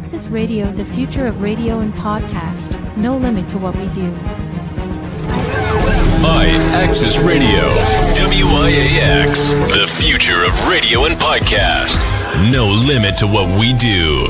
Axis Radio, the future of radio and podcast. No limit to what we do. IAXISRADIO, WIAX, the future of radio and podcast. No limit to what we do.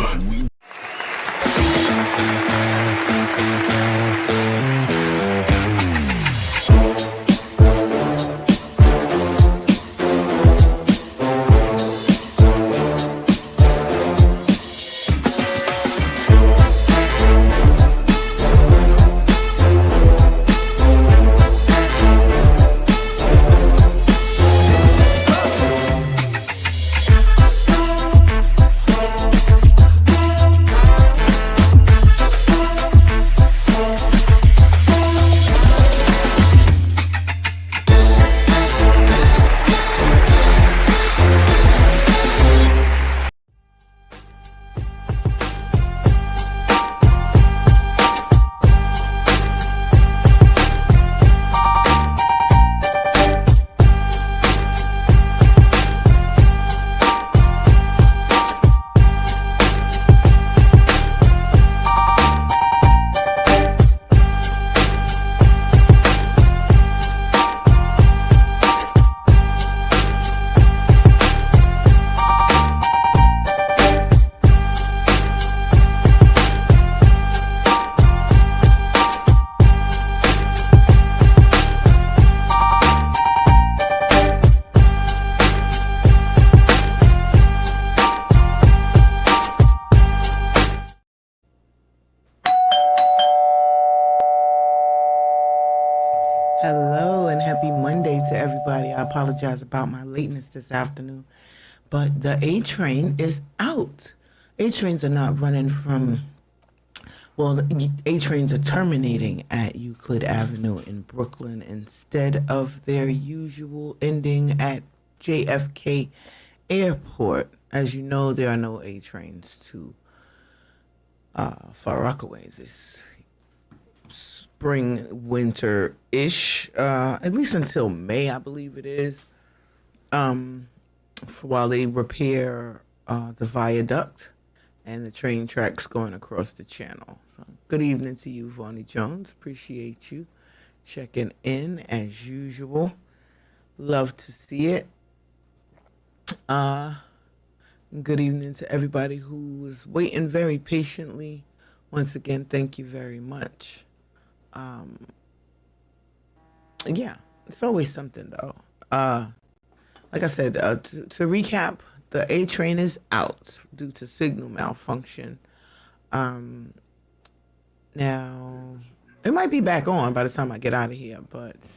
Apologize about my lateness this afternoon, but the A train is out. A trains are not running from, well, the A trains are terminating at Euclid Avenue in Brooklyn instead of their usual ending at JFK Airport. As you know, there are no A trains to Far Rockaway this spring, winter-ish, at least until May, I believe it is, while they repair the viaduct and the train tracks going across the channel. So, good evening to you, Vonnie Jones. Appreciate you checking in as usual. Love to see it. Good evening to everybody who was waiting very patiently. Once again, thank you very much. Yeah, it's always something though. Like I said, to recap, the A train is out due to signal malfunction. Now it might be back on by the time I get out of here, but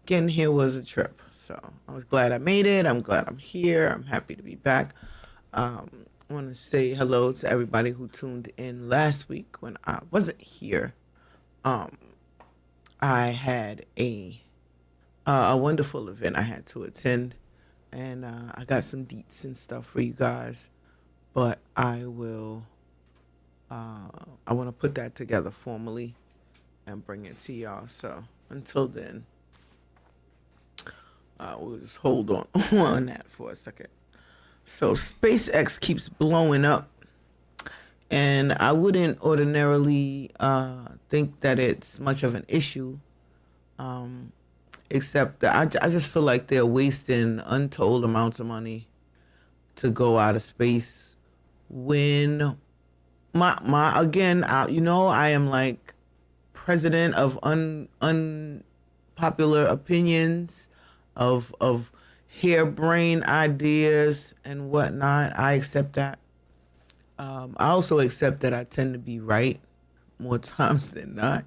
getting here was a trip. So I was glad I made it. I'm glad I'm here. I'm happy to be back. I want to say hello to everybody who tuned in last week when I wasn't here. I had a wonderful event I had to attend, and I got some deets and stuff for you guys, but I want to put that together formally and bring it to y'all. So until then, we'll just hold on on that for a second. So SpaceX keeps blowing up, and I wouldn't ordinarily think that it's much of an issue, except that I just feel like they're wasting untold amounts of money to go out of space when I am like president of unpopular opinions, of harebrained ideas and whatnot. I accept that. I also accept that I tend to be right more times than not.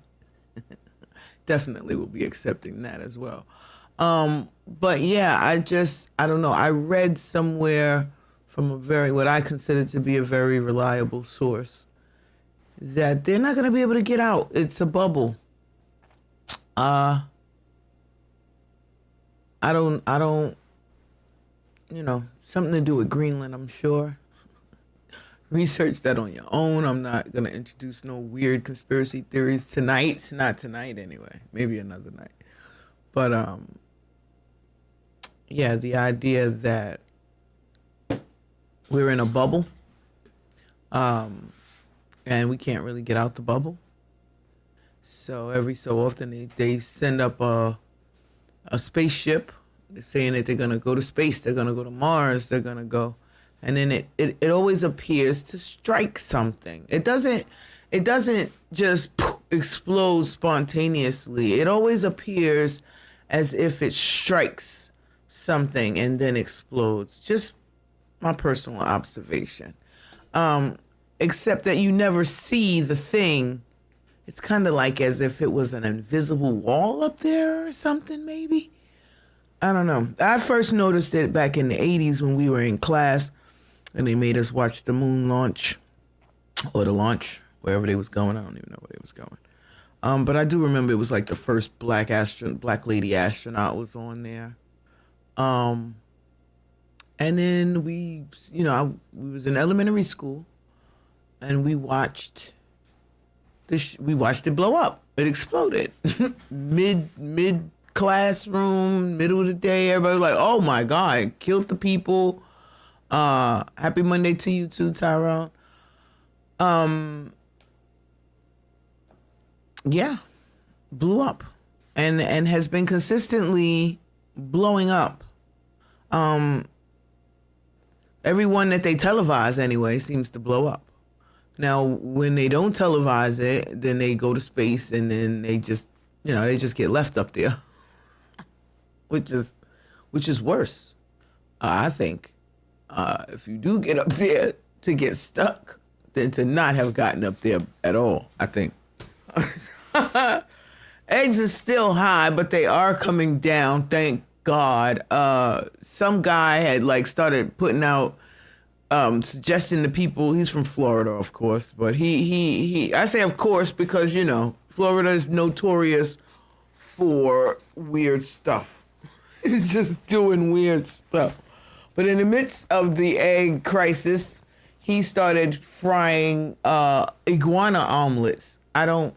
Definitely will be accepting that as well. But yeah, I don't know. I read somewhere from what I consider to be a very reliable source that they're not going to be able to get out. It's a bubble. I don't, something to do with Greenland, I'm sure. Research that on your own. I'm not going to introduce no weird conspiracy theories tonight. Not tonight anyway. Maybe another night. But, yeah, the idea that we're in a bubble, and we can't really get out the bubble. So every so often they send up a spaceship. They're saying that they're gonna go to space, they're gonna go to Mars, they're gonna go, and then it always appears to strike something. It doesn't just explode spontaneously. It always appears as if it strikes something and then explodes. Just my personal observation. Except that you never see the thing. It's kind of like as if it was an invisible wall up there or something, maybe. I don't know. I first noticed it back in the 80s when we were in class and they made us watch the moon launch or the launch, wherever they was going. I don't even know where they was going. But I do remember it was like the first black lady astronaut was on there. And then we was in elementary school and we watched it blow up. It exploded. mid classroom, middle of the day, everybody was like, oh my God, it killed the people. Happy Monday to you too, Tyrone. Yeah, blew up and has been consistently blowing up. Everyone that they televise anyway seems to blow up. Now, when they don't televise it, then they go to space and then they just get left up there, which is worse. I think if you do get up there to get stuck, than to not have gotten up there at all, I think. Eggs is still high, but they are coming down, thank God. Some guy had started putting out suggesting to people. He's from Florida, of course, but he I say of course because Florida is notorious for weird stuff. Just doing weird stuff. But in the midst of the egg crisis, he started frying iguana omelets. I don't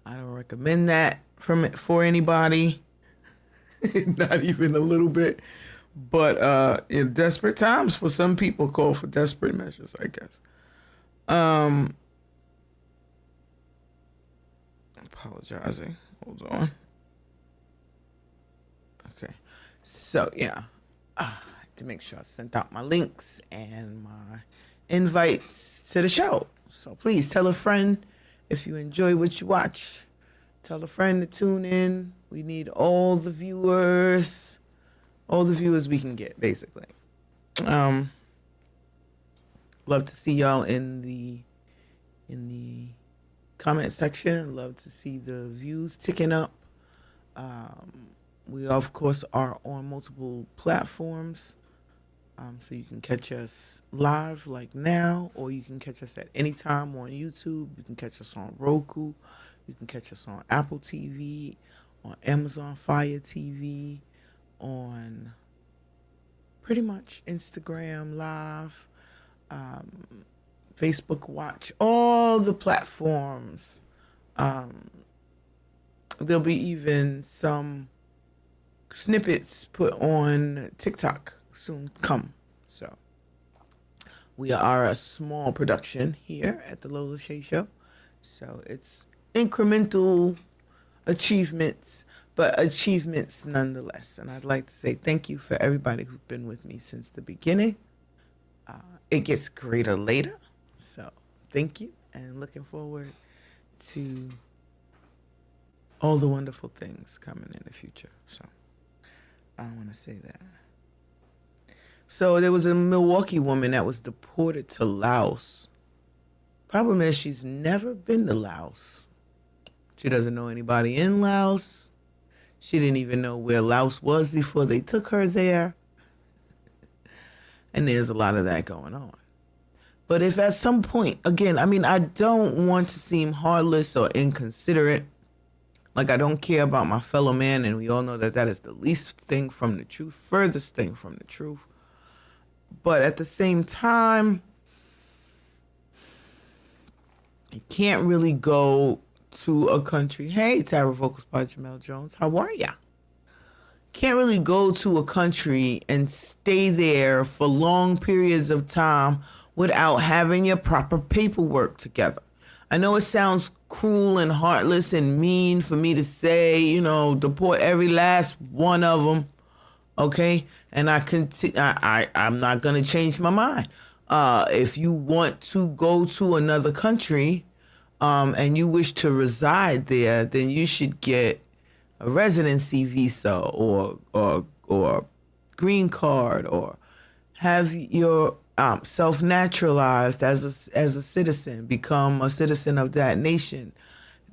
recommend that for anybody. Not even a little bit. But in desperate times, for some people, call for desperate measures, I guess. Apologizing. Hold on. Okay. So, yeah. To make sure I sent out my links and my invites to the show. So please tell a friend if you enjoy what you watch. Tell a friend to tune in. We need all the viewers we can get, basically. Love to see y'all in the comment section. Love to see the views ticking up. We of course are on multiple platforms. So you can catch us live like now, or you can catch us at any time on YouTube. You can catch us on Roku. You can catch us on Apple TV, on Amazon Fire TV, on pretty much Instagram Live, Facebook Watch, all the platforms. There'll be even some snippets put on TikTok soon come. So we are a small production here at the Lola Shae Show. So it's incremental achievements, but achievements nonetheless. And I'd like to say thank you for everybody who's been with me since the beginning. It gets greater later. So thank you, and looking forward to all the wonderful things coming in the future. So I want to say that. So there was a Milwaukee woman that was deported to Laos. Problem is she's never been to Laos. She doesn't know anybody in Laos. She didn't even know where Laos was before they took her there. And there's a lot of that going on. But if at some point, again, I don't want to seem heartless or inconsiderate. Like I don't care about my fellow man, and we all know that is the least thing from the truth, furthest thing from the truth. But at the same time, you can't really go to a country. Hey, Tarot Vocals by Jamel Jones. How are ya? Can't really go to a country and stay there for long periods of time without having your proper paperwork together. I know it sounds cruel and heartless and mean for me to say, deport every last one of them, okay? And I'm not going to change my mind. If you want to go to another country and you wish to reside there, then you should get a residency visa or green card, or have your self-naturalized as a citizen, become a citizen of that nation,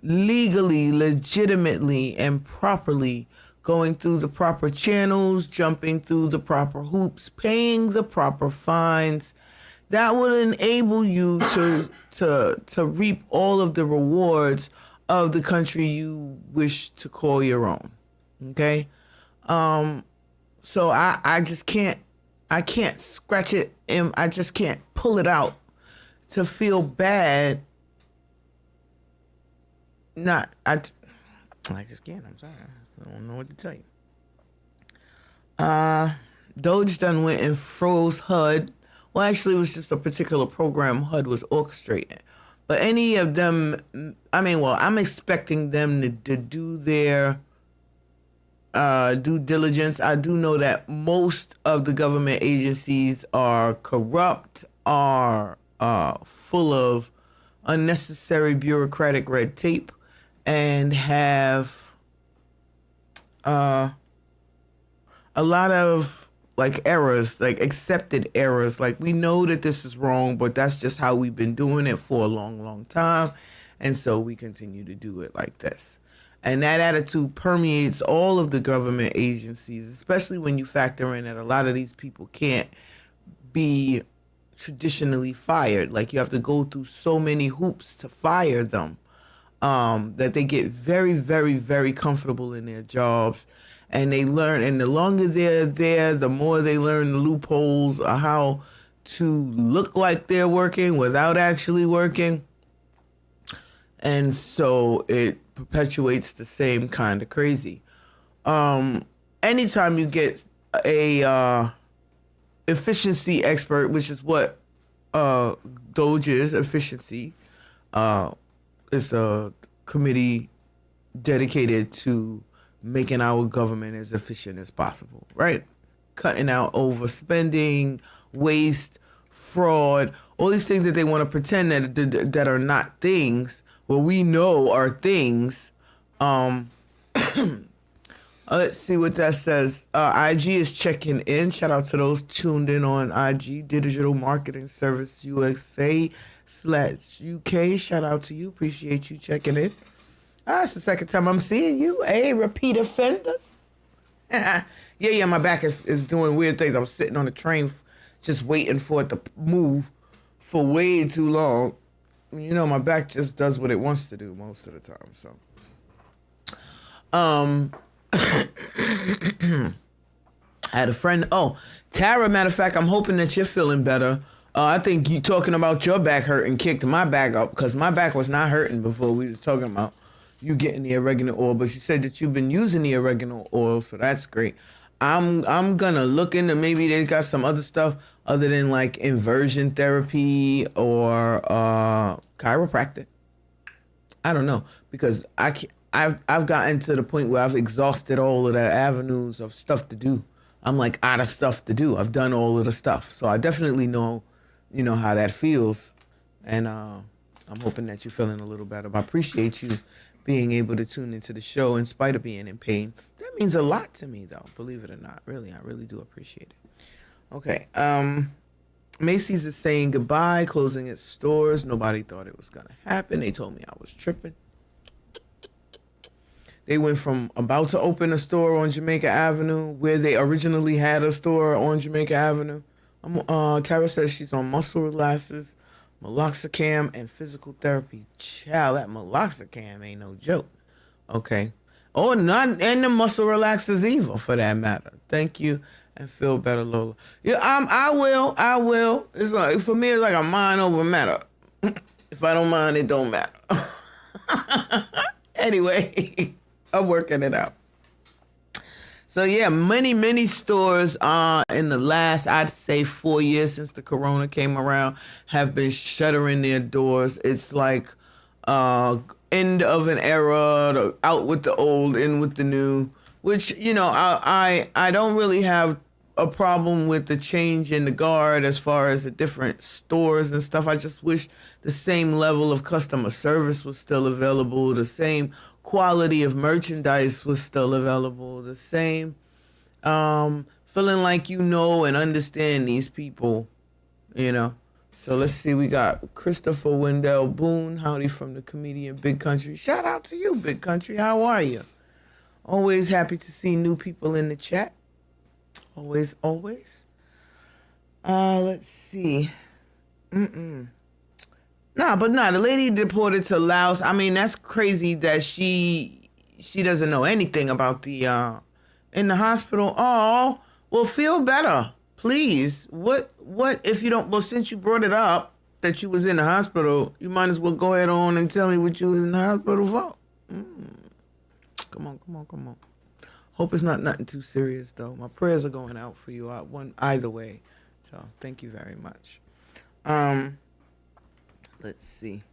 legally, legitimately, and properly, going through the proper channels, jumping through the proper hoops, paying the proper fines. That will enable you to reap all of the rewards of the country you wish to call your own. Okay? So I just can't scratch it, and I just can't pull it out to feel bad. I just can't. I'm sorry. I don't know what to tell you. Doge done went and froze HUD. Well, actually, it was just a particular program HUD was orchestrating. But any of them, I'm expecting them to do their due diligence. I do know that most of the government agencies are corrupt, are full of unnecessary bureaucratic red tape, and have a lot of errors, accepted errors. We know that this is wrong, but that's just how we've been doing it for a long, long time. And so we continue to do it like this. And that attitude permeates all of the government agencies, especially when you factor in that a lot of these people can't be traditionally fired. You have to go through so many hoops to fire them, that they get very, very, very comfortable in their jobs. And they learn, and the longer they're there, the more they learn the loopholes of how to look like they're working without actually working. And so it perpetuates the same kind of crazy. Anytime you get a efficiency expert, which is what Doge is, efficiency, it's a committee dedicated to making our government as efficient as possible, right? Cutting out overspending, waste, fraud, all these things that they want to pretend that are not things, well, we know are things. Let's see what that says. IG is checking in. Shout out to those tuned in on IG, Digital Marketing Service USA/UK. Shout out to you. Appreciate you checking in. It's the second time I'm seeing you. Hey, repeat offenders. Yeah, my back is doing weird things. I was sitting on the train just waiting for it to move for way too long. My back just does what it wants to do most of the time. So, I had a friend. Tara, matter of fact, I'm hoping that you're feeling better. I think you talking about your back hurting kicked my back up, because my back was not hurting before we was talking about you getting the oregano oil. But you said that you've been using the oregano oil, so that's great. I'm gonna look into, maybe they got some other stuff other than inversion therapy or chiropractic. I don't know, because I've gotten to the point where I've exhausted all of the avenues of stuff to do. I'm out of stuff to do. I've done all of the stuff, so I definitely know, how that feels, and I'm hoping that you're feeling a little better. But I appreciate you being able to tune into the show in spite of being in pain. That means a lot to me, though, believe it or not. Really, I really do appreciate it. Okay. Macy's is saying goodbye, closing its stores. Nobody thought it was going to happen. They told me I was tripping. They went from about to open a store on Jamaica Avenue, where they originally had a store on Jamaica Avenue. Tara says she's on muscle relaxers, meloxicam, and physical therapy. Child, that meloxicam ain't no joke. Okay. Oh, not, and the muscle relaxers either, for that matter. Thank you, and feel better, Lola. Yeah, I will. It's for me, it's a mind over matter. If I don't mind, it don't matter. Anyway, I'm working it out. So yeah, many stores in the last, I'd say 4 years since the corona came around, have been shuttering their doors. It's like end of an era, out with the old, in with the new, which, you know, I don't really have a problem with the change in the guard as far as the different stores and stuff. I just wish the same level of customer service was still available, the same quality of merchandise was still available, the same feeling like you know and understand these people, you know. So let's see, we got Christopher Wendell Boone. Howdy from the comedian Big Country. Shout out to you, Big Country. How are you? Always happy to see new people in the chat. Always. Let's see. The lady deported to Laos. I mean, that's crazy that she doesn't know anything about the in the hospital. Oh, well, feel better, please. What if you don't? Well, since you brought it up that you was in the hospital, you might as well go ahead on and tell me what you was in the hospital for. Come on. Hope it's not nothing too serious, though. My prayers are going out for you either way. So thank you very much. Let's see.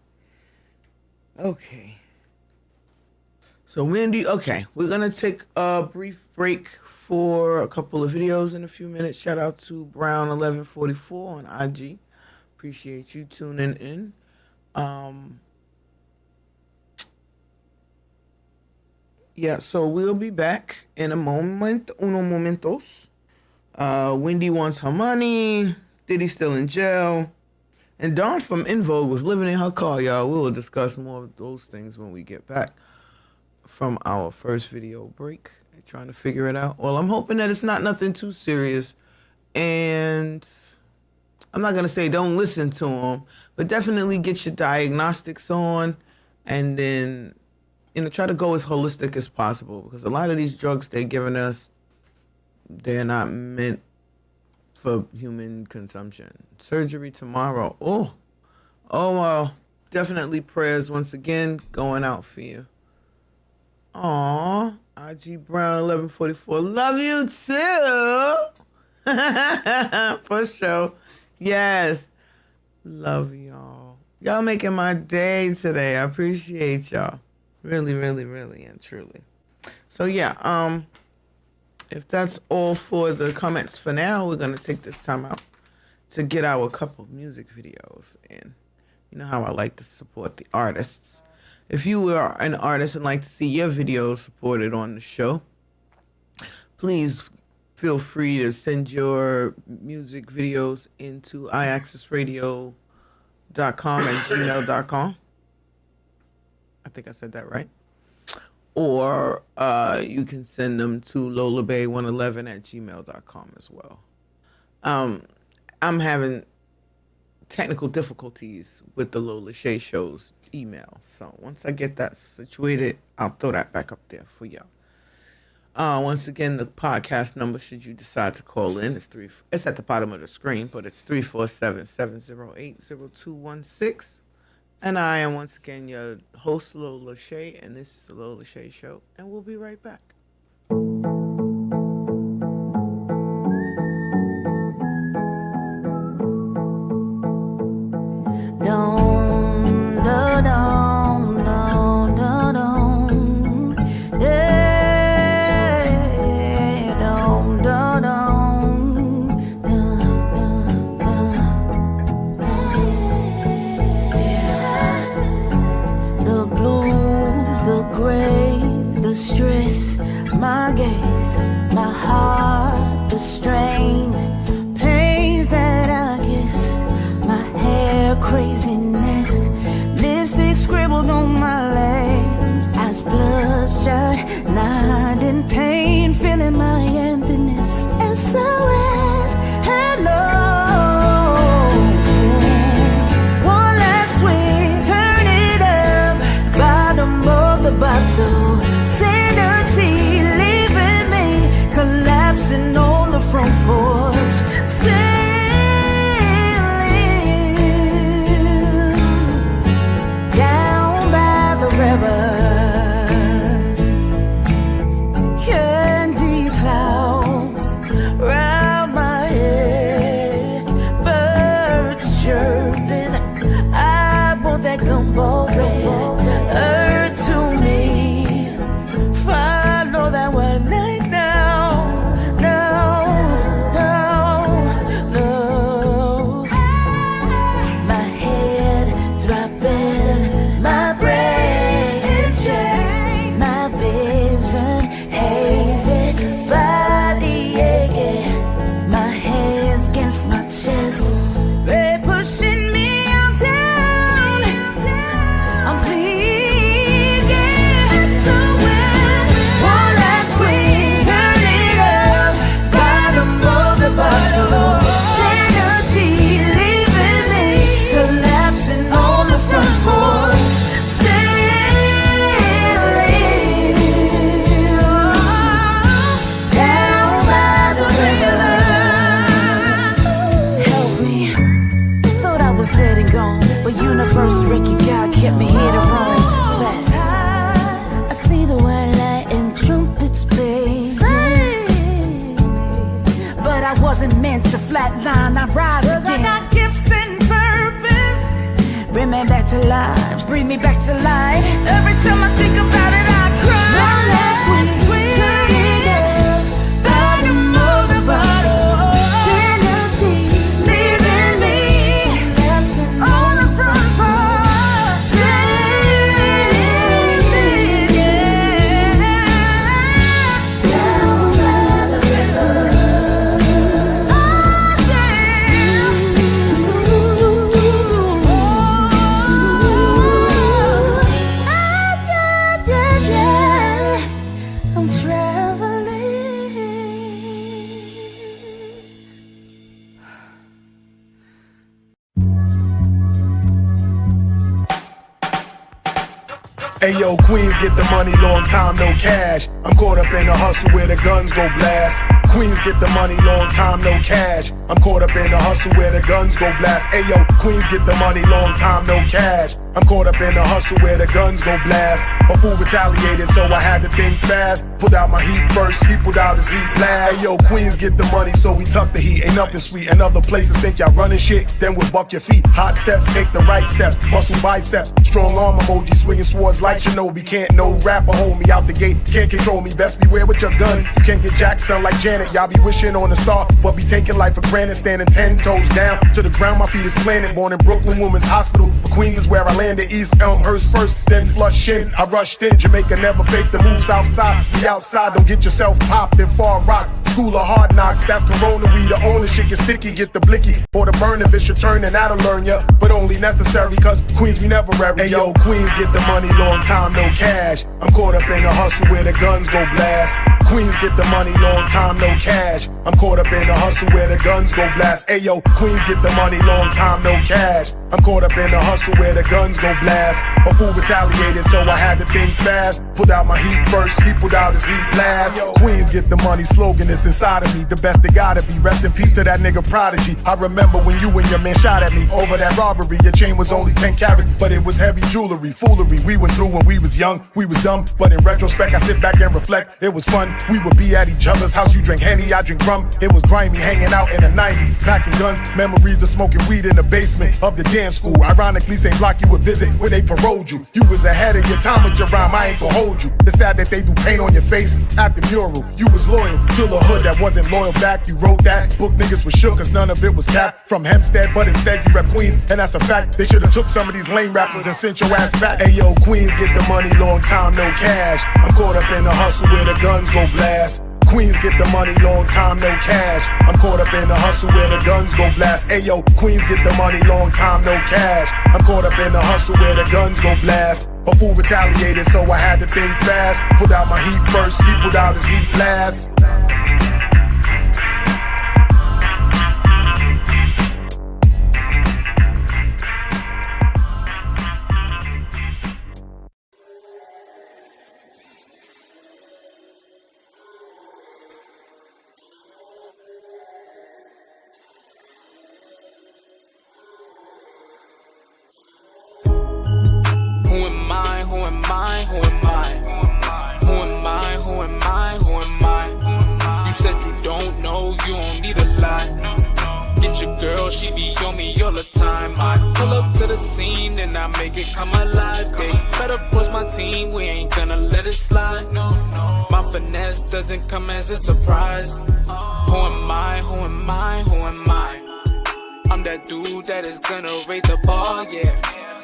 Okay. So Wendy, okay, we're going to take a brief break for a couple of videos in a few minutes. Shout out to Brown1144 on IG. Appreciate you tuning in. Yeah, so we'll be back in a moment, unos momentos. Wendy wants her money. Diddy's still in jail. And Dawn from In Vogue was living in her car, y'all. We will discuss more of those things when we get back from our first video break. Trying to figure it out. Well, I'm hoping that it's not nothing too serious. And I'm not going to say don't listen to them, but definitely get your diagnostics on and then, you know, try to go as holistic as possible, because a lot of these drugs they're giving us, they're not meant for human consumption. Surgery tomorrow. Oh, well, definitely prayers once again going out for you. Aw, IG Brown 1144. Love you too. For sure. Yes. Love y'all. Y'all making my day today. I appreciate y'all. Really and truly. So yeah, if that's all for the comments for now, we're gonna take this time out to get our couple music videos in. You know how I like to support the artists. If you are an artist and like to see your videos supported on the show, please feel free to send your music videos into IAXISRADIO.com and gmail.com. I think I said that right. Or you can send them to lolabay111@gmail.com as well. I'm having technical difficulties with the Lola Shae Show's email. So once I get that situated, I'll throw that back up there for y'all. Once again, the podcast number, should you decide to call in, it's at the bottom of the screen, but it's 347-708-0216. And I am once again your host, Lola Shae, and this is the Lola Shae Show, and we'll be right back. Stress, my gaze, my heart, the strange pains that I kiss, my hair crazy nest, lipstick scribbled on my legs, eyes bloodshot, nodding pain, feeling my emptiness. SOS, hello. One last swing, turn it up, bottom of the bottle. Sanity leaving me collapsing on the front porch. bring me back to life, bring me back to life. Every time I think about it, I cry. One last sweet, turn it up, bottom of the bottle. Sanity, leaving me, lapsing on the front porch. Down by the river. I'm traveling. Hey yo, Queens get the money, long time no cash. I'm caught up in a hustle where the guns go blast. Queens get the money, long time no cash. I'm caught up in a hustle where the guns go blast. Hey yo, Queens get the money, long time no cash. I'm caught up in a hustle where the guns go blast. A fool retaliated, so I had to think fast. Pulled out my heat first, he pulled out his heat last. Hey yo, Queens get the money, so we tuck the heat. Ain't nothing sweet, and other places think y'all running shit. Then we'll buck your feet. Hot steps, take the right steps. Muscle biceps, strong arm emoji, swinging swords like Shinobi. Can't no rapper hold me out the gate. Can't control me, best beware with your gun. You can't get jacked, son like Janet. Y'all be wishing on a star, but be taking life for granted. Standing 10 toes down to the ground, my feet is planted. Born in Brooklyn Women's Hospital, but Queens is where I landed. East Elmhurst first, then Flushing. I rushed in, Jamaica never fake the moves outside. We outside, don't get yourself popped in Far Rock. School of hard knocks, that's Corona. We the owner, shit get sticky, get the blicky. Or the burn if it's your turn, and that'll learn ya. But only necessary, cause Queens we never rare. Hey yo, Queens get the money, long time no cash. I'm caught up in a hustle where the guns go blast. Queens get the money, long time no cash. I'm caught up in a hustle where the guns go blast. Hey yo, Queens get the money, long time no cash. I'm caught up in a hustle where the guns go blast. A fool retaliated, so I had to think fast. Pulled out my heat first, he pulled out his heat last. Queens get the money, slogan is inside of me. The best they gotta be. Rest in peace to that nigga Prodigy. I remember when you and your man shot at me over that robbery. Your chain was only 10 carats, but it was heavy jewelry. Foolery we went through when we was young. We was dumb, but in retrospect I sit back and reflect. It was fun. We would be at each other's house. You drink Henny, I drink rum. It was grimy hanging out in the 90s. Packing guns, memories of smoking weed in the basement of the dance school. Ironically, same block you would visit when they paroled you. You was ahead of your time with your rhyme, I ain't gon' hold you. It's sad that they do paint on your face at the mural. You was loyal to the hood that wasn't loyal back. You wrote that book, niggas was shook cause none of it was capped from Hempstead, but instead you rep Queens, and that's a fact. They should've took some of these lame rappers and sent your ass back. Hey yo, Queens get the money, long time no cash. I'm caught up in a hustle where the guns go blast. Queens get the money, long time no cash. I'm caught up in a hustle where the guns go blast. Ayo, Queens get the money, long time no cash. I'm caught up in a hustle where the guns go blast. A fool retaliated, so I had to think fast. Pulled out my heat first, he pulled out his heat last. Girl, she be on me all the time. I pull up to the scene and I make it come alive. They better force my team, we ain't gonna let it slide. My finesse doesn't come as a surprise. Who am I, who am I, who am I? I'm that dude that is gonna raise the bar, yeah.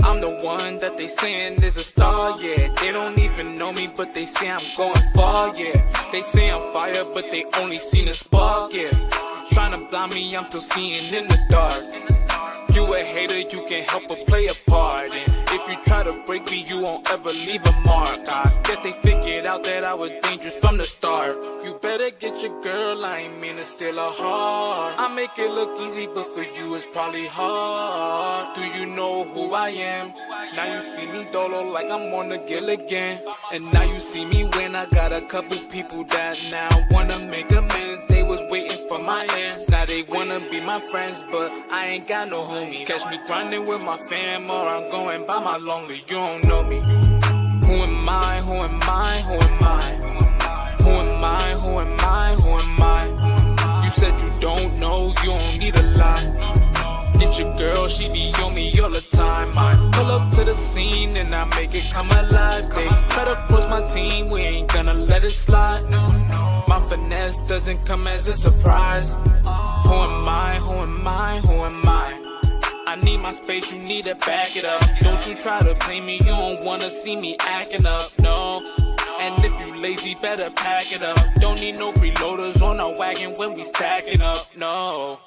I'm the one that they saying is a star, yeah. They don't even know me, but they say I'm going far, yeah. They say I'm fire, but they only seen a spark, yeah. Tryna blind me, I'm still seeing in the dark. You a hater, you can't help but play a part. And if you try to break me, you won't ever leave a mark. I guess they figured out that I was dangerous from the start. You better get your girl, I ain't mean to steal her heart. I make it look easy, but for you it's probably hard. Do you know who I am? Now you see me dolo like I'm on the gill again. And now you see me when I got a couple people that now wanna make amends. They was waiting for my end. Now they wanna be my friends, but I ain't got no homie. Catch me grinding with my fam, or I'm going by my lonely. You don't know me. Who am I? Who am I? Who am I? Who am I? Who am I? Who am I? You said you don't know, you don't need a lie. Get your girl, she be on me all the time. I scene and I make it come alive. They try to force my team, we ain't gonna let it slide. My finesse doesn't come as a surprise. Who am I? Who am I? Who am I? I need my space, you need to back it up. Don't you try to play me, you don't wanna see me acting up, no. And if you lazy, better pack it up. Don't need no freeloaders on our wagon when we stacking up, no.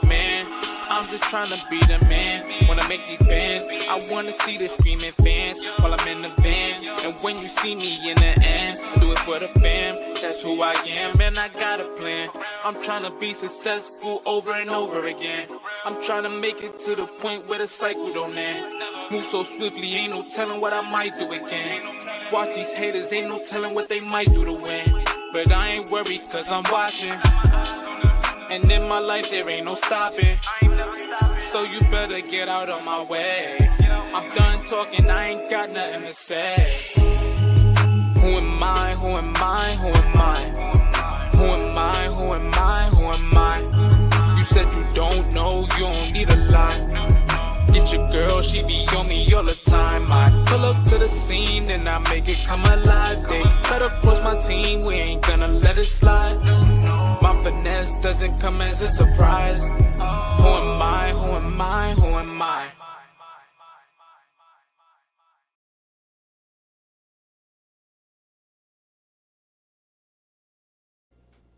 Man, I'm just trying to be the man. Wanna make these bands, I wanna see the screaming fans while I'm in the van. And when you see me in the end, do it for the fam. That's who I am, man, I got a plan. I'm trying to be successful over and over again. I'm trying to make it to the point where the cycle don't end. Move so swiftly, ain't no telling what I might do again. Watch these haters, ain't no telling what they might do to win. But I ain't worried, cause I'm watching. And in my life there ain't no stopping. So you better get out of my way. I'm done talking, I ain't got nothing to say. Who am I? Who am I? Who am I? Who am I? Who am I? Who am I? You said you don't know, you don't need a lie. Get your girl, she be on me all the time. I pull up to the scene and I make it come alive. They try to force my team, we ain't gonna let it slide. My finesse doesn't come as a surprise. Who am I? Who am I? Who am I?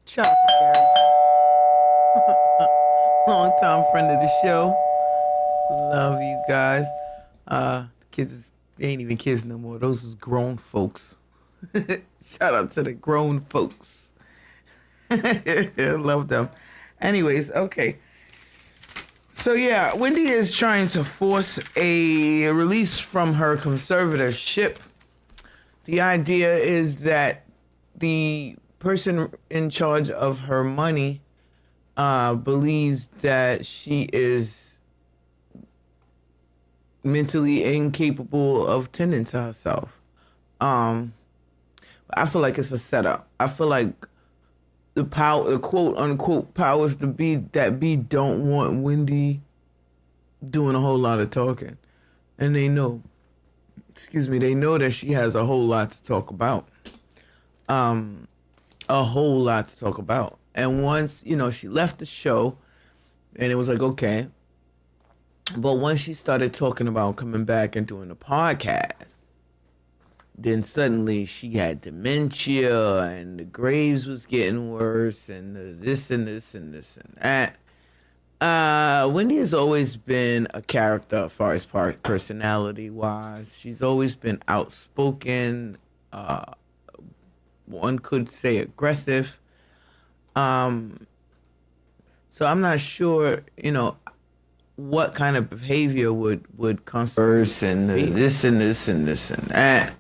Shout out to Gary. Long time friend of the show. Love you guys. Kids, they ain't even kids no more. Those is grown folks. Shout out to the grown folks. Love them. Anyways, okay. So yeah, Wendy is trying to force a release from her conservatorship. The idea is that the person in charge of her money believes that she is mentally incapable of tending to herself. I feel like it's a setup. I feel like the quote unquote powers that be don't want Wendy doing a whole lot of talking. And they know that she has a whole lot to talk about. A whole lot to talk about. And once, she left the show and it was like, okay. But once she started talking about coming back and doing a podcast, then suddenly she had dementia and the graves was getting worse and this and this and this and that. Wendy has always been a character as far as personality wise. She's always been outspoken. One could say aggressive. So I'm not sure, what kind of behavior would constitute and this and this and this and that.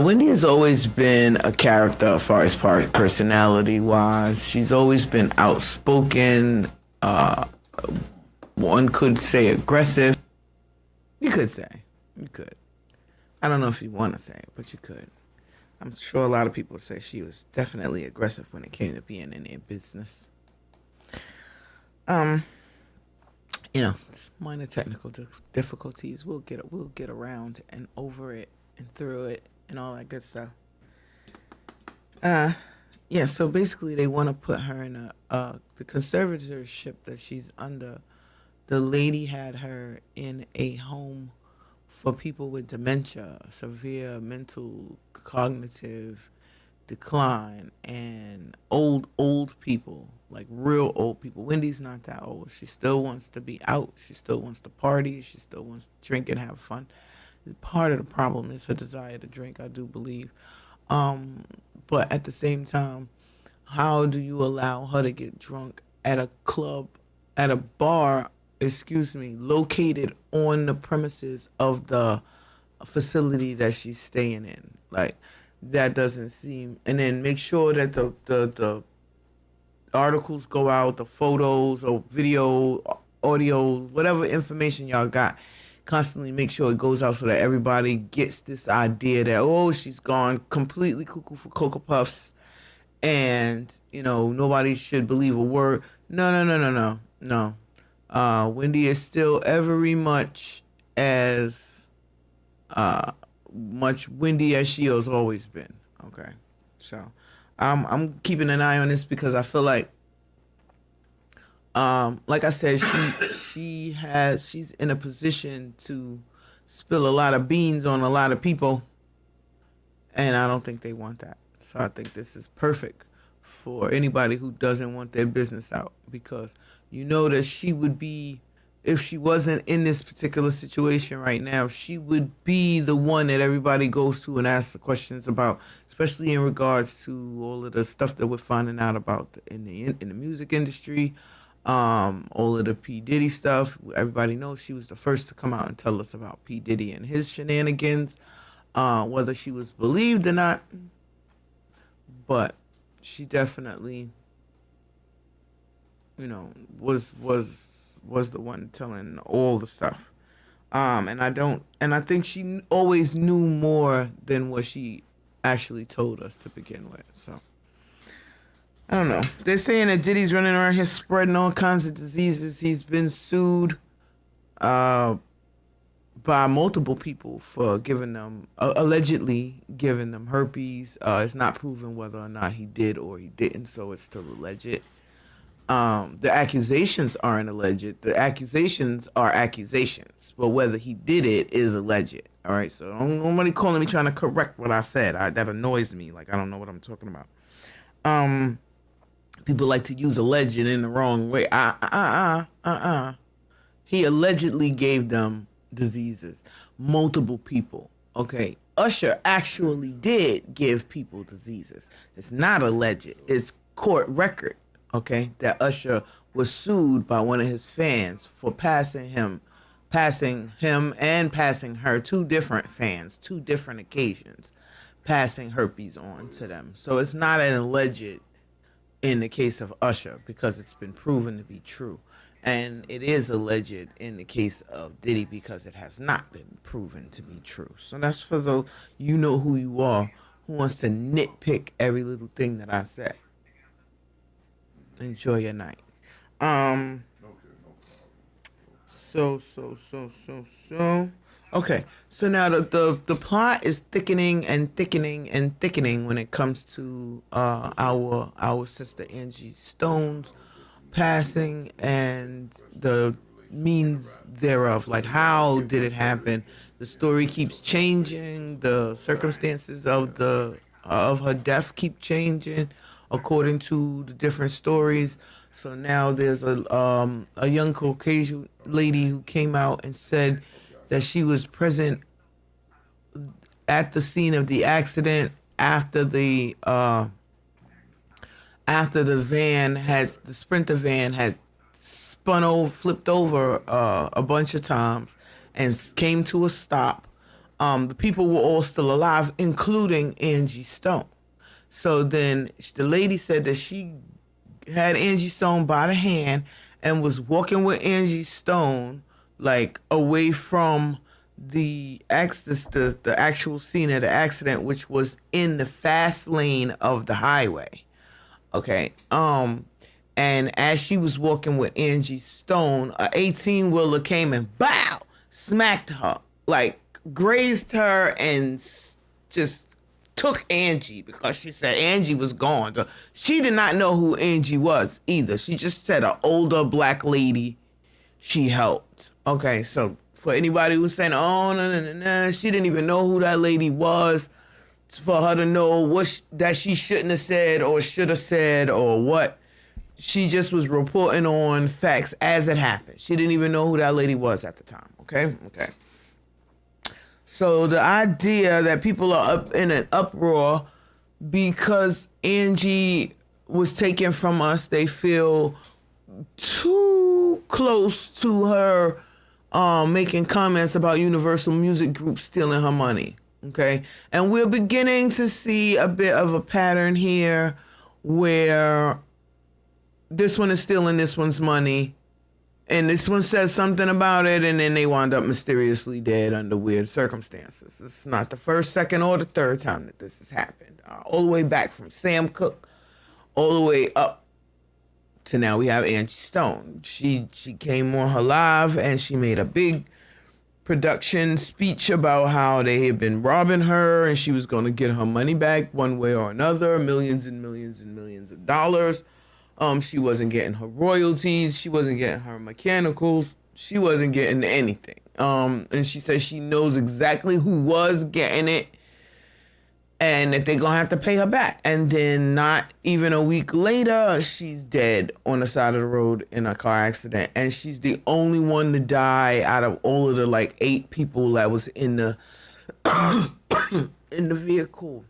Wendy has always been a character as far as personality wise. She's always been outspoken. One could say aggressive. You could say. You could. I don't know if you want to say it, but you could. I'm sure a lot of people say she was definitely aggressive when it came to being in their business. It's minor technical difficulties. We'll get around and over it and through it and all that good stuff. So basically they want to put her in the conservatorship that she's under. The lady had her in a home for people with dementia, severe mental cognitive decline, and old people, like real old people. Wendy's not that old. She still wants to be out. She still wants to party. She still wants to drink and have fun. Part of the problem is her desire to drink, I do believe. But at the same time, how do you allow her to get drunk at a club, at a bar, located on the premises of the facility that she's staying in? Like, that doesn't seem. And then make sure that the articles go out, the photos or video, audio, whatever information y'all got, constantly make sure it goes out so that everybody gets this idea that, she's gone completely cuckoo for Cocoa Puffs and, nobody should believe a word. No. Wendy is still very much as much windy as she has always been. Okay, so I'm keeping an eye on this because I feel like I said, she's in a position to spill a lot of beans on a lot of people, and I don't think they want that. So I think this is perfect for anybody who doesn't want their business out, because you know that she would be, if she wasn't in this particular situation right now, she would be the one that everybody goes to and asks the questions about, especially in regards to all of the stuff that we're finding out about in the music industry, all of the P. Diddy stuff. Everybody knows she was the first to come out and tell us about P. Diddy and his shenanigans, whether she was believed or not, but she definitely, was the one telling all the stuff. And I think she always knew more than what she actually told us to begin with. So I don't know. They're saying that Diddy's running around here spreading all kinds of diseases. He's been sued by multiple people for giving them, allegedly giving them herpes. It's not proven whether or not he did or he didn't, so it's still alleged. The accusations aren't alleged. The accusations are accusations, but whether he did it is alleged. All right, so don't nobody calling me trying to correct what I said. That annoys me. Like, I don't know what I'm talking about. People like to use alleged in the wrong way. He allegedly gave them diseases. Multiple people. Okay. Usher actually did give people diseases. It's not alleged. It's court record. Okay. That Usher was sued by one of his fans for passing him and passing her, two different fans, two different occasions, passing herpes on to them. So it's not an alleged in the case of Usher, because it's been proven to be true. And it is alleged in the case of Diddy because it has not been proven to be true. So that's for the you know who you are who wants to nitpick every little thing that I say. Enjoy your night. So. Okay, so now the plot is thickening and thickening and thickening when it comes to our sister Angie Stone's passing and the means thereof. Like, how did it happen? The story keeps changing. The circumstances of her death keep changing according to the different stories. So now there's a young Caucasian lady who came out and said that she was present at the scene of the accident after the Sprinter van had flipped over a bunch of times and came to a stop. The people were all still alive, including Angie Stone. So then the lady said that she had Angie Stone by the hand and was walking with Angie Stone like away from the actual scene of the accident, which was in the fast lane of the highway. Okay. And as she was walking with Angie Stone, a 18-wheeler came and bow, smacked her, like grazed her and just took Angie, because she said Angie was gone. So she did not know who Angie was either. She just said an older black lady she helped. Okay, so for anybody who's saying, oh, no, she didn't even know who that lady was, for her to know that she shouldn't have said or should have said or what. She just was reporting on facts as it happened. She didn't even know who that lady was at the time. Okay. So the idea that people are up in an uproar because Angie was taken from us, they feel too close to her making comments about Universal Music Group stealing her money. Okay. And we're beginning to see a bit of a pattern here where this one is stealing this one's money, and this one says something about it, and then they wound up mysteriously dead under weird circumstances. It's not the first, second, or the third time that this has happened. All the way back from Sam Cooke, all the way up to now we have Angie Stone. She came on her live, and she made a big production speech about how they had been robbing her and she was going to get her money back one way or another, millions and millions and millions of dollars. She wasn't getting her royalties. She wasn't getting her mechanicals. She wasn't getting anything. And she says she knows exactly who was getting it and that they're going to have to pay her back. And then not even a week later, she's dead on the side of the road in a car accident. And she's the only one to die out of all of the like 8 people that was in the in the vehicle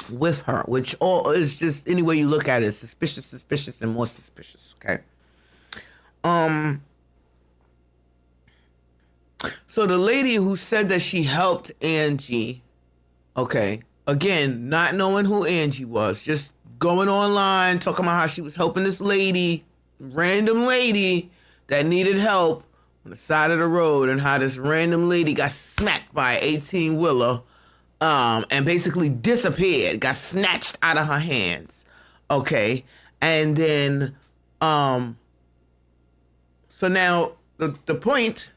with her, which all is just, any way you look at it, suspicious, and more suspicious, okay? So the lady who said that she helped Angie, okay, again, not knowing who Angie was, just going online, talking about how she was helping this lady, random lady that needed help on the side of the road, and how this random lady got smacked by an 18-wheeler, and basically disappeared, got snatched out of her hands, okay? And then, so now the point,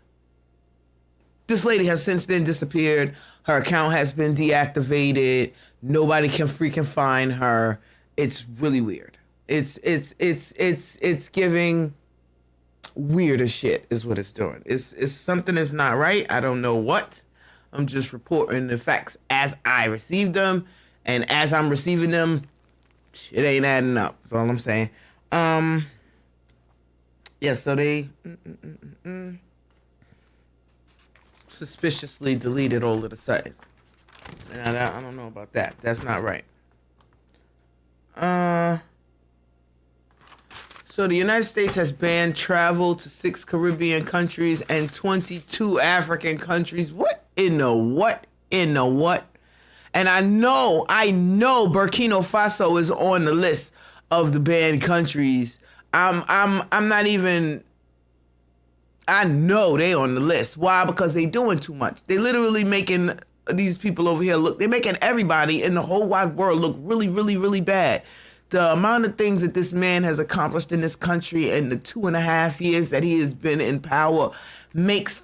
this lady has since then disappeared. Her account has been deactivated. Nobody can freaking find her. It's really weird. It's giving weird as shit is what it's doing. It's something that's not right. I don't know what. I'm just reporting the facts as I receive them, and as I'm receiving them, shit ain't adding up. That's all I'm saying. Yeah, so they suspiciously deleted all of a sudden. And I don't know about that. That's not right. So the United States has banned travel to 6 Caribbean countries and 22 African countries. What in the what? In the what? And I know Burkina Faso is on the list of the banned countries. I'm not even, I know they on the list. Why? Because they doing too much. They literally making these people over here look, they're making everybody in the whole wide world look really, really, really bad. The amount of things that this man has accomplished in this country in the 2.5 years that he has been in power makes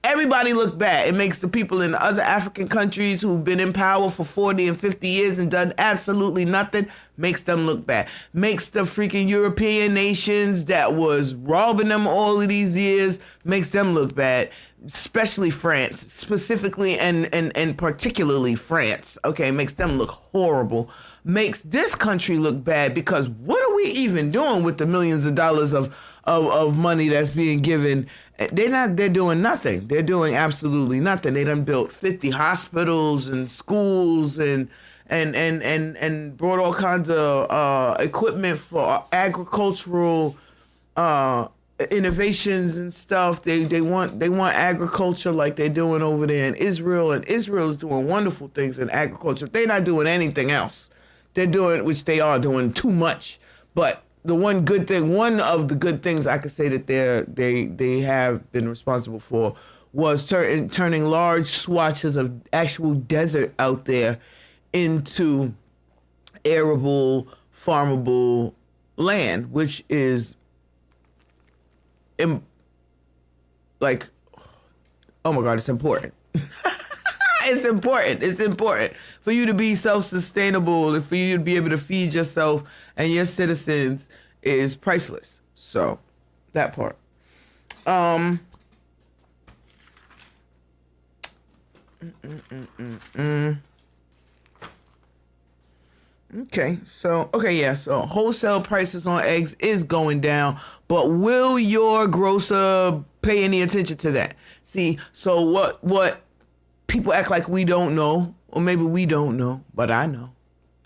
everybody look bad. It makes the people in other African countries who've been in power for 40 and 50 years and done absolutely nothing, makes them look bad. Makes the freaking European nations that was robbing them all of these years, makes them look bad. Especially France, specifically and particularly France, okay, makes them look horrible. Makes this country look bad, because what are we even doing with the millions of dollars of money that's being given? They're doing nothing. They're doing absolutely nothing. They done built 50 hospitals and schools and brought all kinds of equipment for agricultural innovations and stuff. They want agriculture like they're doing over there in Israel, and Israel is doing wonderful things in agriculture. They're not doing anything else. They're doing, which they are doing, too much. But the one of the good things I could say that they have been responsible for was turning large swatches of actual desert out there into arable, farmable land, which is like, oh my God, it's important. It's important for you to be self-sustainable and for you to be able to feed yourself and your citizens is priceless. So that part. Okay, so wholesale prices on eggs is going down, but will your grocer pay any attention to that? See, so what people act like we don't know, or maybe we don't know, but I know,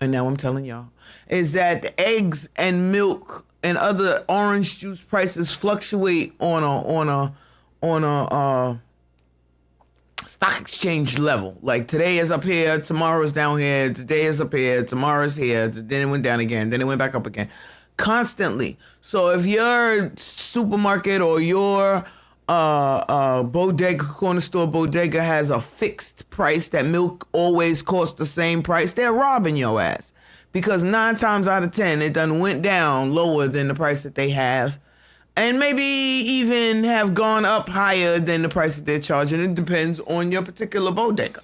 and now I'm telling y'all, is that the eggs and milk and other orange juice prices fluctuate on a stock exchange level. Like today is up here, tomorrow is down here, today is up here, tomorrow is here, then it went down again, then it went back up again, constantly. So if your supermarket or your bodega, corner store bodega has a fixed price that milk always costs the same price, they're robbing your ass, because 9 times out of 10 it done went down lower than the price that they have. and maybe even have gone up higher than the prices they're charging. It depends on your particular bodega.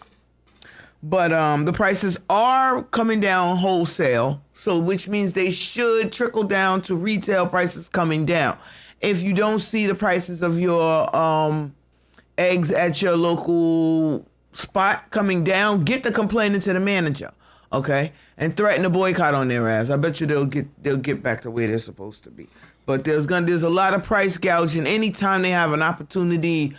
But the prices are coming down wholesale, so which means they should trickle down to retail prices coming down. If you don't see the prices of your eggs at your local spot coming down, get the complaint to the manager, okay, and threaten a boycott on their ass. I bet you they'll get back to where they're supposed to be. But there's a lot of price gouging anytime they have an opportunity.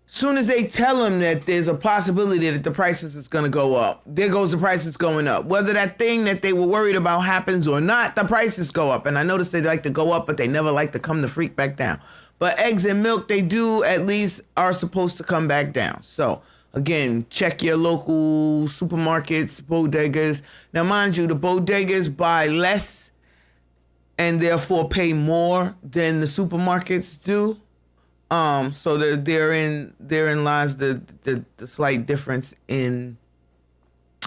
Soon as they tell them that there's a possibility that the prices is going to go up, there goes the prices going up. Whether that thing that they were worried about happens or not, the prices go up. And I noticed they like to go up, but they never like to come the freak back down. But eggs and milk, they do at least are supposed to come back down. So again, check your local supermarkets, bodegas. Now, mind you, the bodegas buy less and therefore pay more than the supermarkets do. So therein lies the slight difference in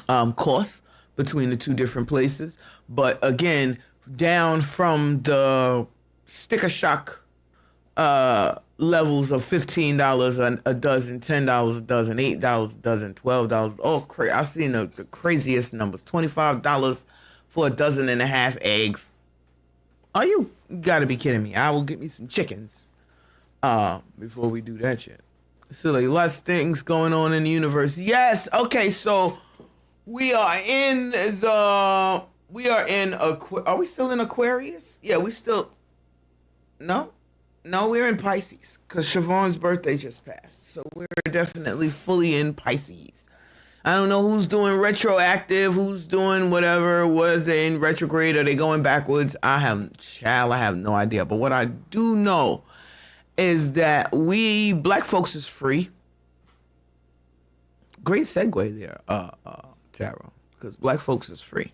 cost between the two different places. But again, down from the sticker shock levels of $15 a dozen, $10 a dozen, $8 a dozen, $12. Oh, I've seen the craziest numbers. $25 for a dozen and a half eggs. Oh, you gotta be kidding me. I will get me some chickens before we do that shit. So like lots of things going on in the universe. Yes, okay, so are we still in Aquarius? Yeah, No, we're in Pisces because Siobhan's birthday just passed. So we're definitely fully in Pisces. I don't know who's doing retroactive, who's doing whatever, was they in retrograde, are they going backwards? I have no idea. But what I do know is that we black folks is free. Great segue there, Tara, because black folks is free.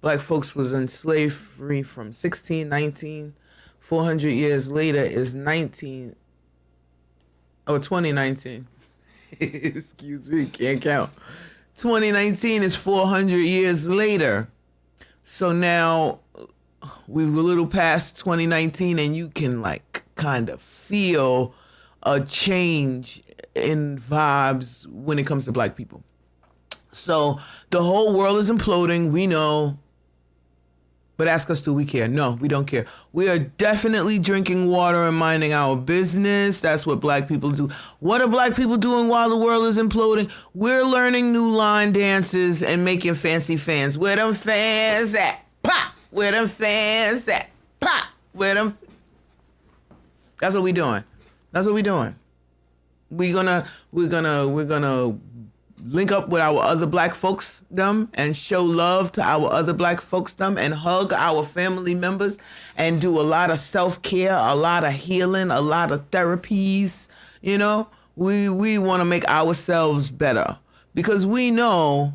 Black folks was enslaved free from 1619. 400 years later is 2019. Excuse me, can't count. 2019 is 400 years later. So now we're a little past 2019 and you can like kind of feel a change in vibes when it comes to black people. So the whole world is imploding, we know. But ask us, do we care? No, we don't care. We are definitely drinking water and minding our business. That's what black people do. What are black people doing while the world is imploding? We're learning new line dances and making fancy fans. Where them fans at? Pop! Where them fans at? Pop! Where them... That's what we doing. We're gonna link up with our other black folks and show love to our other black folks and hug our family members and do a lot of self-care, a lot of healing, a lot of therapies. You know, we want to make ourselves better because we know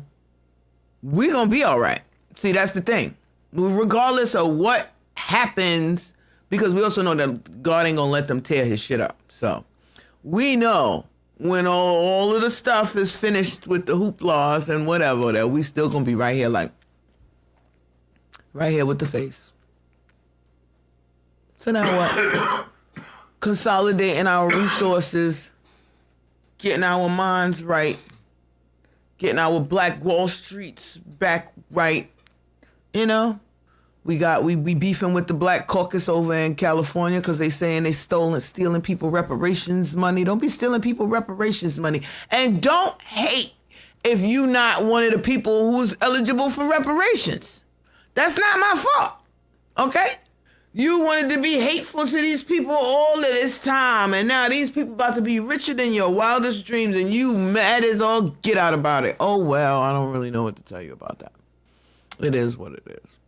we're gonna be all right. See, that's the thing. Regardless of what happens, because we also know that God ain't gonna let them tear his shit up. So we know when all of the stuff is finished with the hooplas and whatever, that we still gonna be right here with the face. So now what? Consolidating our resources, getting our minds right, getting our Black Wall Streets back right. You know, we beefing with the Black Caucus over in California because they saying they stealing people reparations money. Don't be stealing people reparations money. And don't hate if you not one of the people who's eligible for reparations. That's not my fault, okay? You wanted to be hateful to these people all of this time, and now these people about to be richer than your wildest dreams, and you mad as all get out about it. Oh, well, I don't really know what to tell you about that. It is what it is.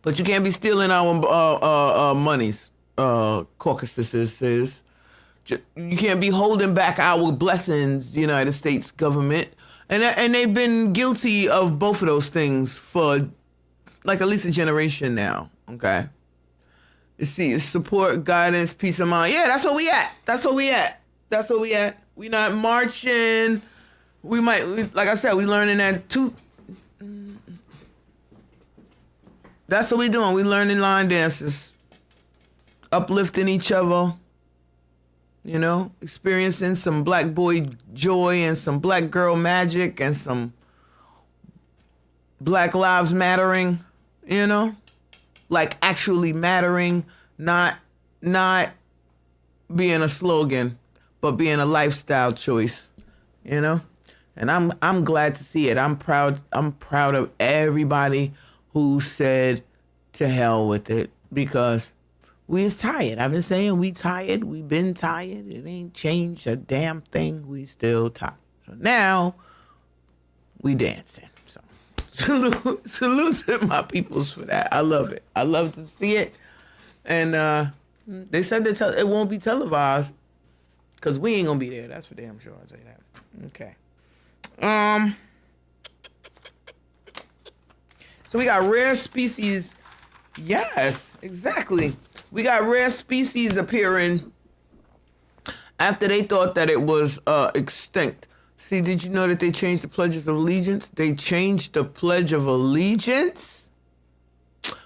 But you can't be stealing our monies, caucuses. You can't be holding back our blessings, the United States government. And they've been guilty of both of those things for like at least a generation now, okay? You see, support, guidance, peace of mind. Yeah, that's where we at. We not marching. Like I said, we learning that too. That's what we doing. We learning line dances. uplifting each other, you know, experiencing some black boy joy and some black girl magic and some Black Lives Mattering, you know, like actually mattering, not being a slogan, but being a lifestyle choice, you know. And I'm glad to see it. I'm proud of everybody who said to hell with it, because we is tired. I've been saying we tired. We been tired. It ain't changed a damn thing. We still tired. So now we dancing. So salute to my peoples for that. I love it. I love to see it. And they said that it won't be televised because we ain't gonna be there. That's for damn sure. I'll tell you that. Okay. So we got rare species. Yes, exactly. We got rare species appearing after they thought that it was extinct. See, did you know that they changed the Pledges of Allegiance? They changed the Pledge of Allegiance?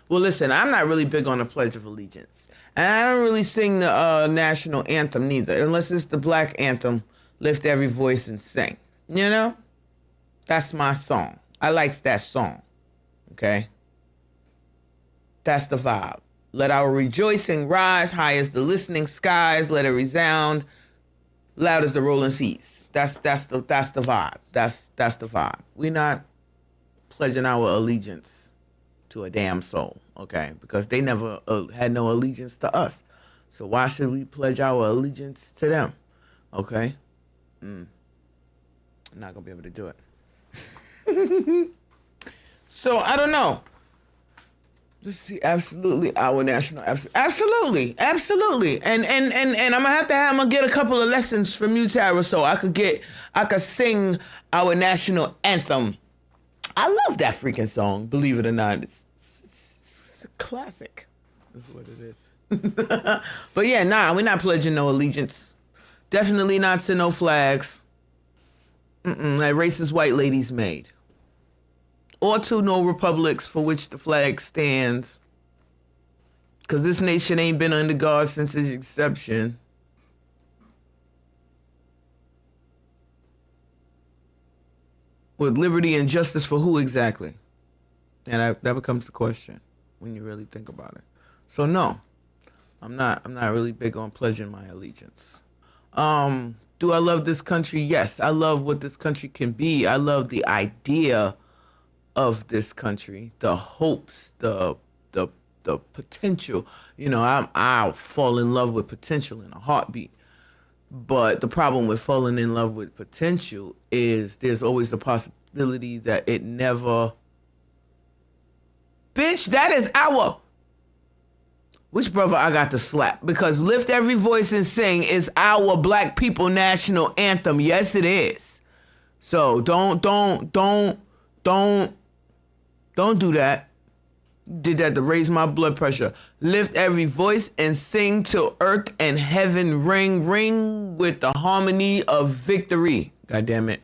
Well, listen, I'm not really big on the Pledge of Allegiance. And I don't really sing the national anthem neither, unless it's the black anthem, Lift Every Voice and Sing. You know? That's my song. I likes that song. Okay? That's the vibe. Let our rejoicing rise high as the listening skies. Let it resound loud as the rolling seas. That's the vibe. That's the vibe. We're not pledging our allegiance to a damn soul, okay? Because they never had no allegiance to us. So why should we pledge our allegiance to them? Okay? I'm not gonna be able to do it. So I don't know. Let's see, absolutely, our national, absolutely. And I'm gonna get a couple of lessons from you, Tara, so I could sing our national anthem. I love that freaking song, believe it or not. It's a classic. That's what it is. But yeah, we're not pledging no allegiance. Definitely not to no flags. That racist white ladies made. Or to no republics for which the flag stands. Because this nation ain't been under God since its inception. With liberty and justice for who exactly? And that becomes the question when you really think about it. So no, I'm not really big on pledging my allegiance. Do I love this country? Yes, I love what this country can be. I love the idea of this country, the hopes, the potential. You know, I'll fall in love with potential in a heartbeat. But the problem with falling in love with potential is there's always the possibility that it never. Bitch, that is our. Which brother I got to slap? Because Lift Every Voice and Sing is our black people national anthem. Yes, it is. So don't do that. Did that to raise my blood pressure. Lift every voice and sing till earth and heaven ring with the harmony of victory. God damn it.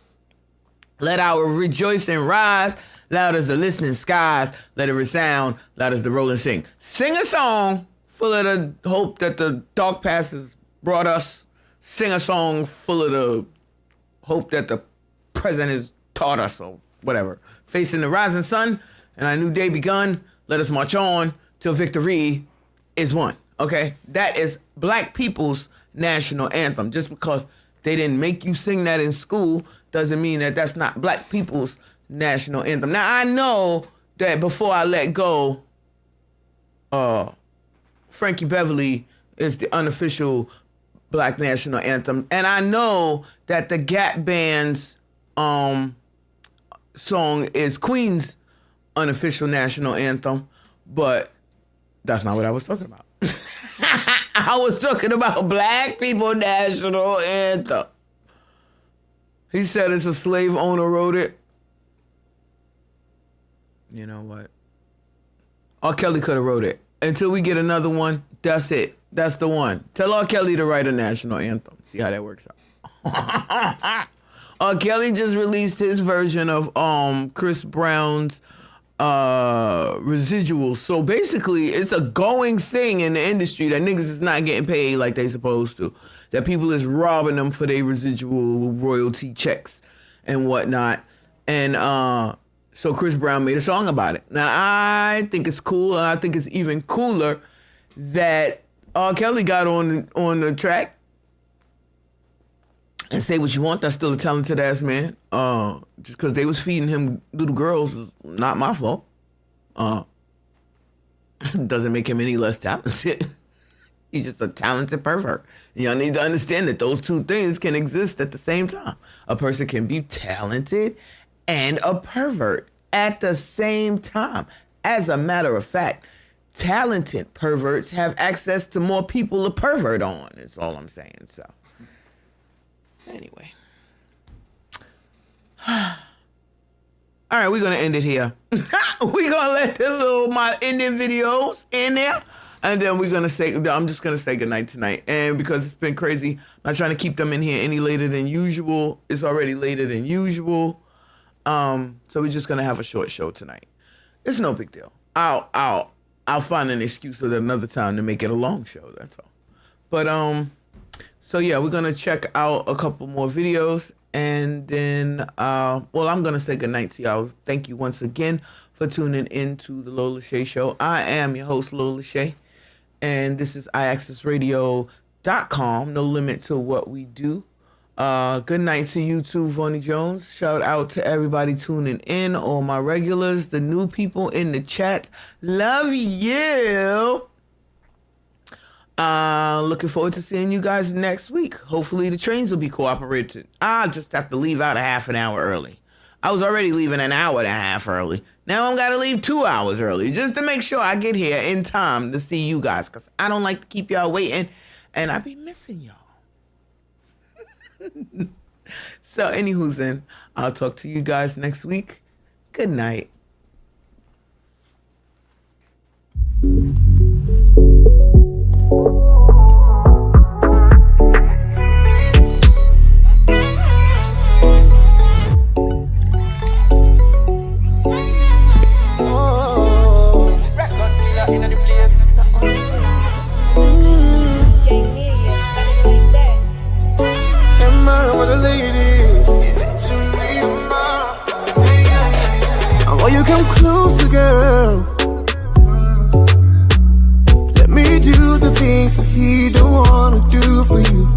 Let our rejoicing rise loud as the listening skies. Let it resound loud as the rolling sing. Sing a song full of the hope that the dark past has brought us. Sing a song full of the hope that the present has taught us, or whatever. Facing the rising sun and our new day begun. Let us march on till victory is won. Okay? That is black people's national anthem. Just because they didn't make you sing that in school doesn't mean that that's not black people's national anthem. Now, I know that before I let go, Frankie Beverly is the unofficial black national anthem. And I know that the Gap Band's song is Queen's unofficial national anthem, but that's not what I was talking about. I was talking about black people national anthem. He said it's a slave owner wrote it. You know what? R. Kelly could have wrote it. Until we get another one, that's it. That's the one. Tell R. Kelly to write a national anthem. See how that works out. R. Kelly just released his version of Chris Brown's residuals. So basically, it's a going thing in the industry that niggas is not getting paid like they supposed to. That people is robbing them for their residual royalty checks and whatnot. And so Chris Brown made a song about it. Now, I think it's cool. And I think it's even cooler that R. Kelly got on the track. And say what you want, that's still a talented ass man. Just because they was feeding him little girls is not my fault. Doesn't make him any less talented. He's just a talented pervert. Y'all need to understand that those two things can exist at the same time. A person can be talented and a pervert at the same time. As a matter of fact, talented perverts have access to more people to pervert on. That's all I'm saying. So. Anyway. All right, we're going to end it here. We're going to let my ending videos in there. And then I'm just going to say goodnight tonight. And because it's been crazy, I'm not trying to keep them in here any later than usual. It's already later than usual. So we're just going to have a short show tonight. It's no big deal. I'll find an excuse at another time to make it a long show. That's all. But, so yeah, we're going to check out a couple more videos and then, I'm going to say goodnight to y'all. Thank you once again for tuning in to the Lola Shae Show. I am your host, Lola Shae, and this is IAXISRADIO.com. No limit to what we do. Good night to you too, Vonnie Jones. Shout out to everybody tuning in, all my regulars, the new people in the chat. Love you. Looking forward to seeing you guys next week. Hopefully the trains will be cooperative. I'll just have to leave out a half an hour early. I was already leaving an hour and a half early. Now I'm got to leave 2 hours early just to make sure I get here in time to see you guys, because I don't like to keep y'all waiting and I be missing y'all. So anywho's I'll talk to you guys next week. Good night. Come closer, girl. Let me do the things that he don't wanna do for you.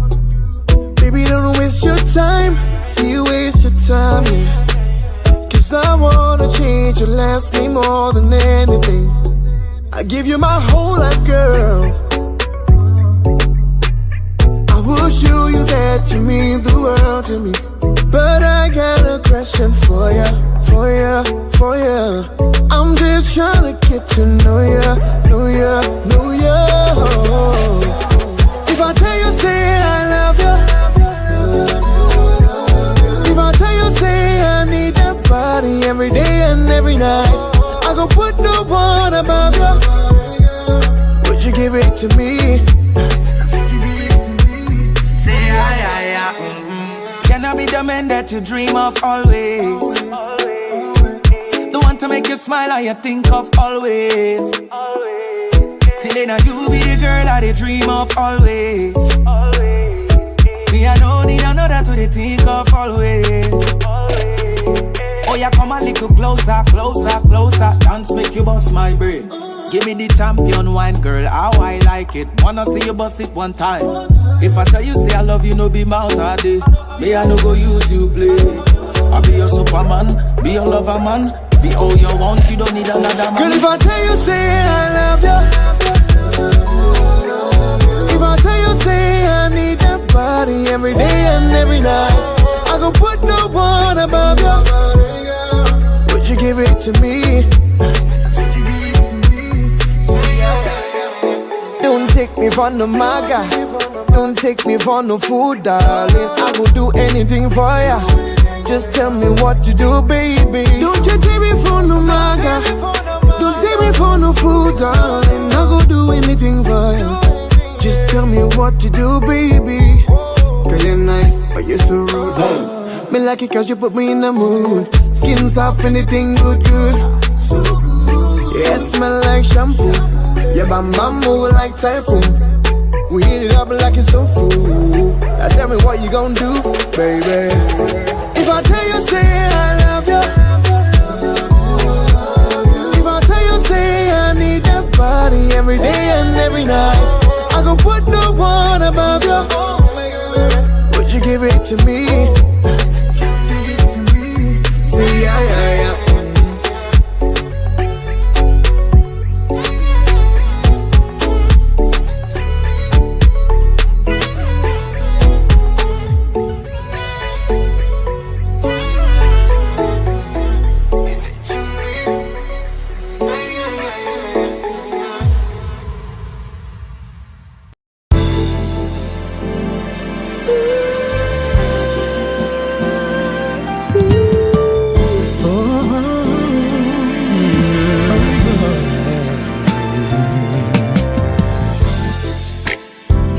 Baby, don't waste your time. You waste your time, yeah. Cause I wanna change your last name more than anything. I give you my whole life, girl. I will show you that you mean the world to me. But I got a question for ya, for ya, for ya. I'm just trying to get to know ya, know ya, know ya. If I tell you, say I love ya. If I tell you, say I need that body every day and every night, I go put no one above ya. Would you give it to me? Say Can I be the man that you dream of always? The one to make you smile and you think of always. Till then you be the girl that they dream of always. Me I don't need another to they think of always. Oh yeah, come a little closer, closer, closer. Dance make you bust my brain. Give me the champion wine, girl, how I like it. Wanna see you bust it one time. If I tell you say I love you, no be mouth all day. Me I no go use you play. I be your superman, be your lover man. Be all you want, you don't need another man. Girl, if I tell you say I love you, if I tell you say I need that body every day and every night, I go put no one above you. Would you give it to me? Don't take me for no maga. Don't take me for no food, darling. I will do anything for ya. Just tell me what to do, baby. Don't you take me for no maga. Don't take me for no food, darling. I will do anything for ya. Just tell me what to do, baby. Girl, you're nice, but you're so rude. Me like it cause you put me in the mood. Skin soft, anything good, good. So Yeah, smell like shampoo. Yeah, bam bam move like typhoon. We heat it up like it's tofu. Now tell me what you gon' do, baby. If I tell you, say I love you. If I tell you, say I need that body every day and every night, I gon' put no one above you. Would you give it to me? Say yeah, yeah, yeah.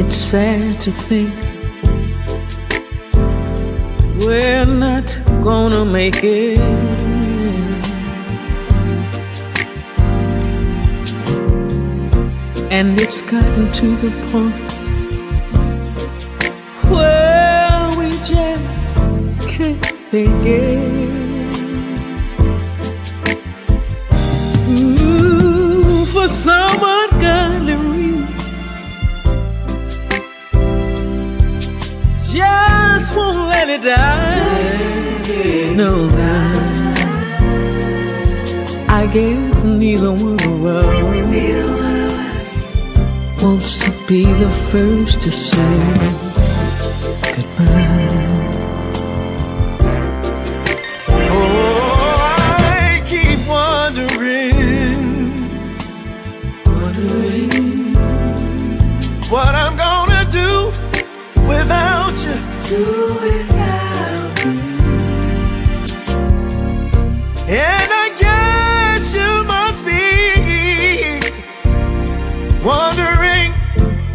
Sad to think we're not gonna make it. And it's gotten to the point where we just can't think it. Ooh, for some ungodly reason, just won't let it die. No, I guess neither one of us wants to be the first to say goodbye. Oh, I keep wondering what I'm gonna do without you. And I guess you must be wondering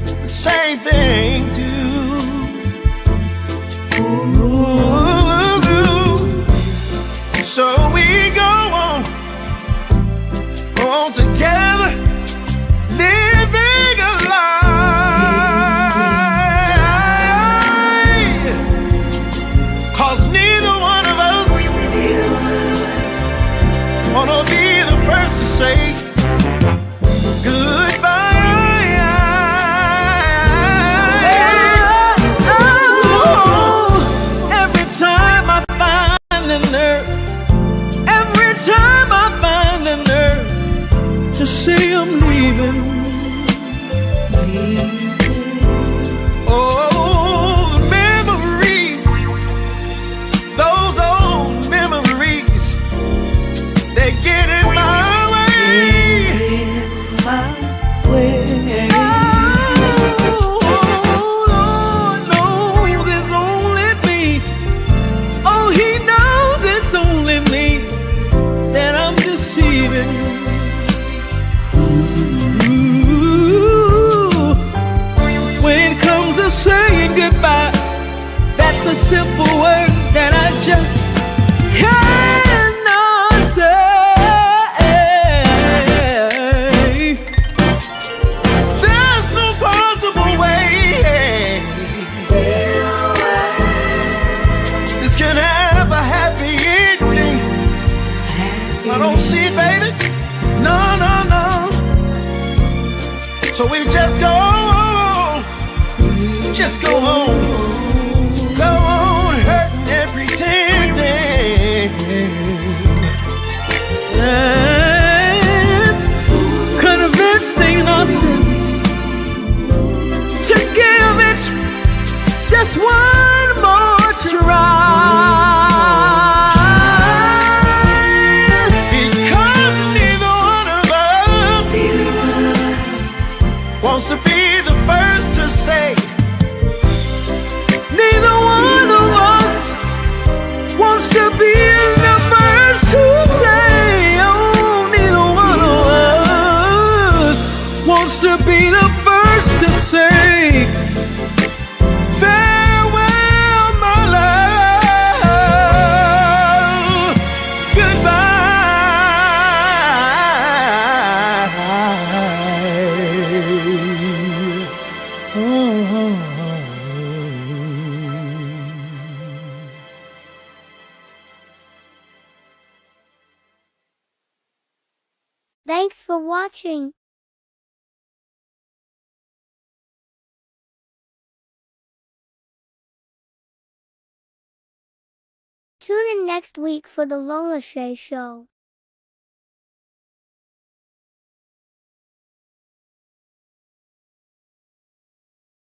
the same thing too. Ooh, so we go on together, living a lie. 'Cause neither one of us wanna be the first to say goodbye. Every time I find the nerve, every time I find the nerve to say I'm leaving. Oh, memories, those old memories, they get in my way. Oh, Lord knows it's only me. Oh, He knows it's only me that I'm deceiving. Ooh, when it comes to saying goodbye, that's a simple word that I just cannot say. There's no possible way this can have a happy ending. I don't see it, baby. No, no, no. So we just go on, go on hurting and pretending. And convincing ourselves to give it just one more try. Because neither one of us wants to be the first to say Thanks for watching. Tune in next week for the Lola Shae Show.